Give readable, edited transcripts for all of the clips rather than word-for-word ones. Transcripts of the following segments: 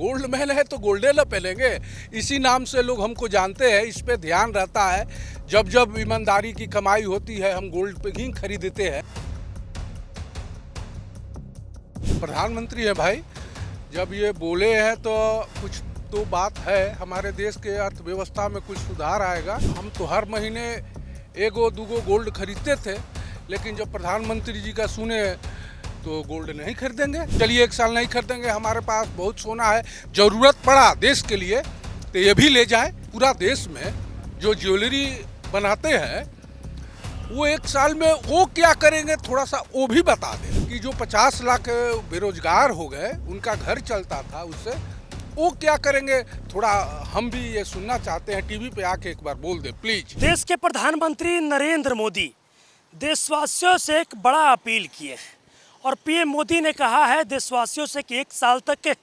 Gold man है तो गोल्डे ना पहनेंगे। इसी नाम से लोग हमको जानते हैं, इस पे ध्यान रहता है। जब जब ईमानदारी की कमाई होती है हम गोल्ड पे ही खरीदते हैं। प्रधानमंत्री है भाई, जब ये बोले हैं तो कुछ तो बात है। हमारे देश के अर्थव्यवस्था में कुछ सुधार आएगा। हम तो हर महीने एगो दूगो गोल्ड खरीदते थे, लेकिन जब प्रधानमंत्री जी का सुने तो गोल्ड नहीं खरीदेंगे। चलिए 1 साल नहीं खरीदेंगे, हमारे पास बहुत सोना है, ज़रूरत पड़ा देश के लिए तो ये भी ले जाएं। पूरा देश में जो ज्वेलरी बनाते हैं वो 1 साल में वो क्या करेंगे, थोड़ा सा वो भी बता दें। कि जो 50 लाख बेरोजगार हो गए, उनका घर चलता था उससे, वो क्या करेंगे, थोड़ा हम भी ये सुनना चाहते हैं। टीवी पे आके एक बार बोल दे प्लीज। देश के प्रधानमंत्री नरेंद्र मोदी देशवासियों से एक बड़ा अपील किए हैं और पीएम मोदी ने कहा है देशवासियों से कि 1 साल तक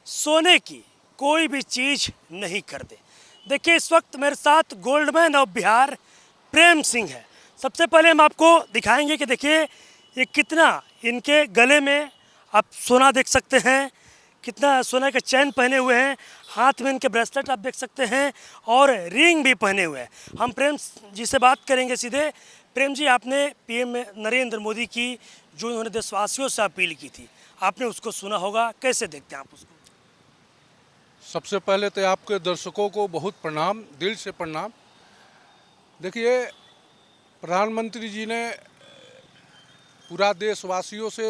सोने की कोई भी चीज़ नहीं खरीदे। देखिए इस वक्त मेरे साथ गोल्डमैन ऑफ बिहार प्रेम सिंह है। सबसे पहले हम आपको दिखाएंगे कि देखिए ये कितना इनके गले में आप सोना देख सकते हैं, कितना सोने का चैन पहने हुए हैं, हाथ में इनके ब्रेसलेट आप देख सकते हैं और रिंग भी पहने हुए हैं। हम प्रेम जी से बात करेंगे सीधे। प्रेम जी, आपने पीएम नरेंद्र मोदी की जो उन्होंने देशवासियों से अपील की थी, आपने उसको सुना होगा, कैसे देखते हैं आप उसको? सबसे पहले तो आपके दर्शकों को बहुत प्रणाम, दिल से प्रणाम। देखिए प्रधानमंत्री जी ने पूरा देशवासियों से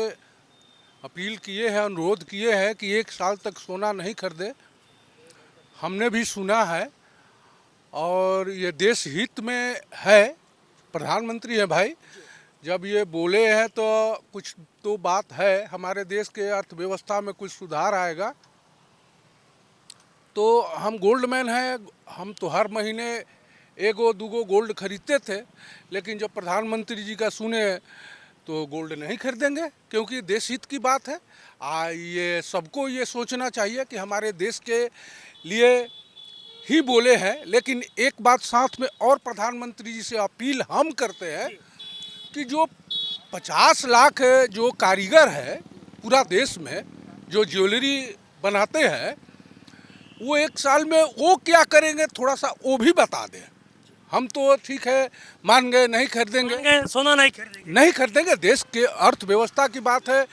अपील किए हैं, अनुरोध किए हैं कि 1 साल तक सोना नहीं खरीदे। हमने भी सुना है और ये देश हित में है। प्रधानमंत्री है भाई, जब ये बोले हैं तो कुछ तो बात है। हमारे देश के अर्थव्यवस्था में कुछ सुधार आएगा। तो हम गोल्ड मैन हैं, हम तो हर महीने एगो दूगो गोल्ड खरीदते थे, लेकिन जब प्रधानमंत्री जी का सुने तो गोल्ड नहीं खरीदेंगे, क्योंकि देश हित की बात है। ये सबको ये सोचना चाहिए कि हमारे देश के लिए ही बोले हैं। लेकिन एक बात साथ में और प्रधानमंत्री जी से अपील हम करते हैं कि जो 50 लाख जो कारीगर है पूरा देश में जो ज्वेलरी बनाते हैं, वो 1 साल में वो क्या करेंगे, थोड़ा सा वो भी बता दें। हम तो ठीक है मान गए, नहीं खरीदेंगे, सोना नहीं खरीदेंगे। देश के अर्थव्यवस्था की बात है।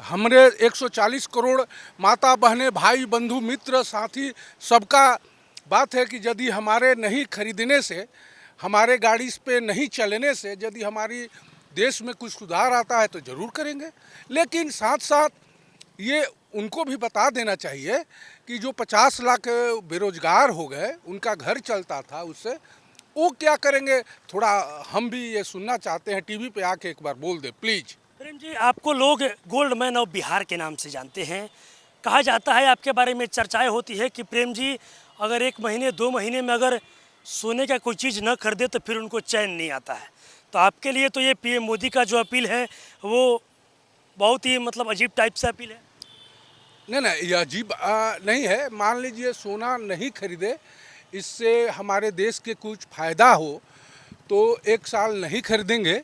हमारे 140 करोड़ माता बहनें, भाई बंधु मित्र साथी सबका बात है कि यदि हमारे नहीं खरीदने से, हमारे गाड़ी पे नहीं चलने से यदि हमारी देश में कुछ सुधार आता है तो ज़रूर करेंगे। लेकिन साथ साथ ये उनको भी बता देना चाहिए कि जो 50 लाख बेरोजगार हो गए, उनका घर चलता था उससे, वो क्या करेंगे, थोड़ा हम भी ये सुनना चाहते हैं। टीवी पे आके एक बार बोल दे प्लीज। प्रेम जी, आपको लोग गोल्ड मैन ऑफ बिहार के नाम से जानते हैं। कहा जाता है, आपके बारे में चर्चाएं होती है कि प्रेम जी अगर 1 महीने 2 महीने में अगर सोने का कोई चीज़ न खरीदे तो फिर उनको चैन नहीं आता है। तो आपके लिए तो ये पीएम मोदी का जो अपील है वो बहुत ही मतलब अजीब टाइप से अपील है। नहीं, ये अजीब नहीं है। मान लीजिए सोना नहीं खरीदे, इससे हमारे देश के कुछ फ़ायदा हो तो 1 साल नहीं खरीदेंगे।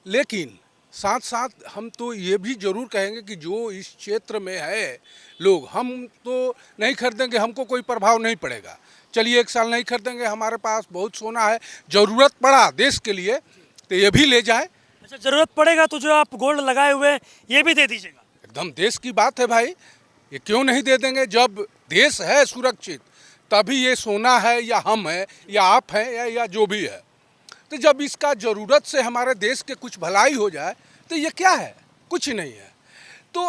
लेकिन साथ साथ हम तो ये भी ज़रूर कहेंगे कि जो इस क्षेत्र में है लोग, हम तो नहीं खरीदेंगे, हमको कोई प्रभाव नहीं पड़ेगा। चलिए 1 साल नहीं खरीदेंगे, हमारे पास बहुत सोना है, ज़रूरत पड़ा देश के लिए तो ये भी ले जाए। अच्छा, ज़रूरत पड़ेगा तो जो आप गोल्ड लगाए हुए हैं ये भी दे दीजिएगा। एकदम देश की बात है भाई, ये क्यों नहीं दे देंगे। जब देश है सुरक्षित तभी ये सोना है या हम है या आप हैं या जो भी है। तो जब इसका ज़रूरत से हमारे देश के कुछ भलाई हो जाए तो ये क्या है, कुछ नहीं है, तो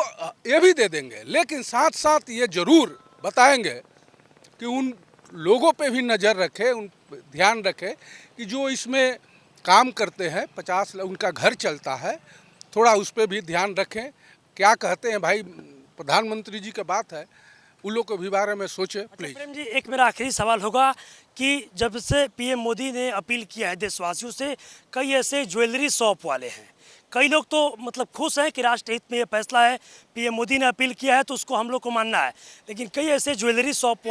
ये भी दे देंगे। लेकिन साथ साथ ये ज़रूर बताएंगे कि उन लोगों पे भी नज़र रखें, उन ध्यान रखें कि जो इसमें काम करते हैं, 50 उनका घर चलता है, थोड़ा उस पर भी ध्यान रखें। क्या कहते हैं भाई, प्रधानमंत्री जी की बात है, उन लोग के भी बारे में सोचे प्लीज। प्रेम जी, एक मेरा आखिरी सवाल होगा कि जब से पीएम मोदी ने अपील किया है देशवासियों से, कई ऐसे ज्वेलरी शॉप वाले हैं, कई लोग तो मतलब खुश हैं कि राष्ट्र हित में ये फैसला है, पीएम मोदी ने अपील किया है तो उसको हम लोग को मानना है। लेकिन कई ऐसे ज्वेलरी शॉप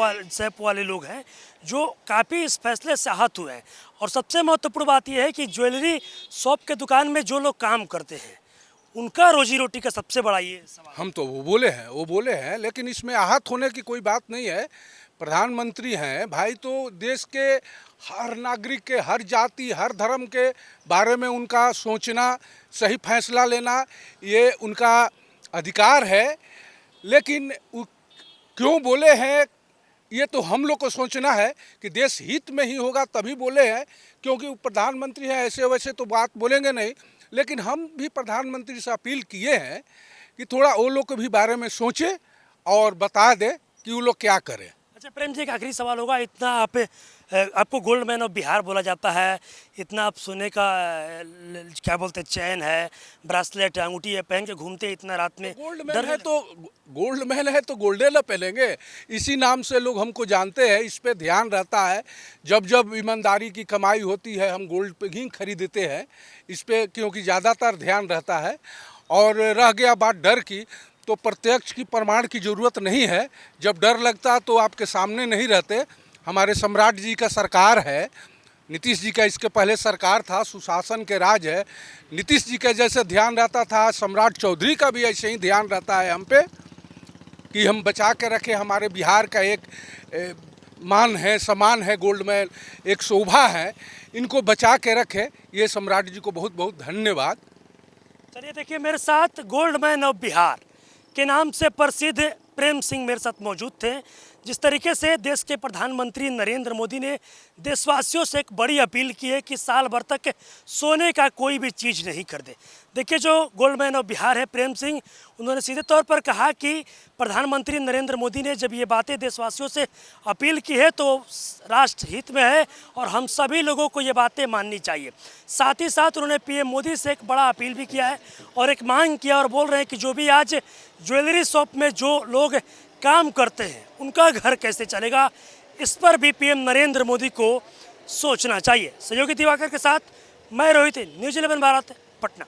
वाले लोग हैं जो काफ़ी इस फैसले से आहत हुए हैं। और सबसे महत्वपूर्ण बात यह है कि ज्वेलरी शॉप के दुकान में जो लोग काम करते हैं उनका रोजी रोटी का सबसे बड़ा ये सवाल। हम तो वो बोले हैं, लेकिन इसमें आहत होने की कोई बात नहीं है। प्रधानमंत्री हैं भाई, तो देश के हर नागरिक के, हर जाति, हर धर्म के बारे में उनका सोचना, सही फैसला लेना, ये उनका अधिकार है। लेकिन क्यों बोले हैं ये तो हम लोग को सोचना है कि देश हित में ही होगा तभी बोले हैं, क्योंकि वो प्रधानमंत्री हैं, ऐसे वैसे तो बात बोलेंगे नहीं। लेकिन हम भी प्रधानमंत्री से अपील किए हैं कि थोड़ा वो लोग के भी बारे में सोचे और बता दे कि वो लोग क्या करें। अच्छा प्रेम जी, एक आखिरी सवाल होगा। इतना आपको गोल्ड मैन ऑफ बिहार बोला जाता है, इतना आप सोने का क्या बोलते हैं, चैन है, ब्रासलेट, अंगूठी है, पहन के घूमते इतना रात में। गोल्ड मैन है तो गोल्डे ना पहनेंगे, इसी नाम से लोग हमको जानते हैं। इस पे ध्यान रहता है, जब जब ईमानदारी की कमाई होती है हम गोल्ड पे ही खरीदते हैं इस पे, क्योंकि ज़्यादातर ध्यान रहता है। और रह गया बात डर की, तो प्रत्यक्ष की प्रमाण की ज़रूरत नहीं है। जब डर लगता तो आपके सामने नहीं रहते। हमारे सम्राट जी का सरकार है, नीतीश जी का इसके पहले सरकार था, सुशासन के राज है। नीतीश जी का जैसे ध्यान रहता था, सम्राट चौधरी का भी ऐसे ही ध्यान रहता है हम पे कि हम बचा के रखें। हमारे बिहार का एक मान है, सम्मान है, गोल्ड मैन एक शोभा है, इनको बचा के रखें। ये सम्राट जी को बहुत बहुत धन्यवाद। चलिए देखिए, मेरे साथ गोल्ड मैन ऑफ बिहार के नाम से प्रसिद्ध प्रेम सिंह मेरे साथ मौजूद थे। जिस तरीके से देश के प्रधानमंत्री नरेंद्र मोदी ने देशवासियों से एक बड़ी अपील की है कि साल भर तक सोने का कोई भी चीज़ नहीं खरीदे। देखिए, जो गोल्ड मैन ऑफ बिहार है प्रेम सिंह, उन्होंने सीधे तौर पर कहा कि प्रधानमंत्री नरेंद्र मोदी ने जब ये बातें देशवासियों से अपील की है तो राष्ट्र हित में है और हम सभी लोगों को ये बातें माननी चाहिए। साथ ही साथ उन्होंने पीएम मोदी से एक बड़ा अपील भी किया है और एक मांग किया और बोल रहे हैं कि जो भी आज ज्वेलरी शॉप में जो लोग काम करते हैं उनका घर कैसे चलेगा, इस पर भी पीएम नरेंद्र मोदी को सोचना चाहिए। सहयोगी दिवाकर के साथ मैं रोहित, न्यूज़ 11 भारत, पटना।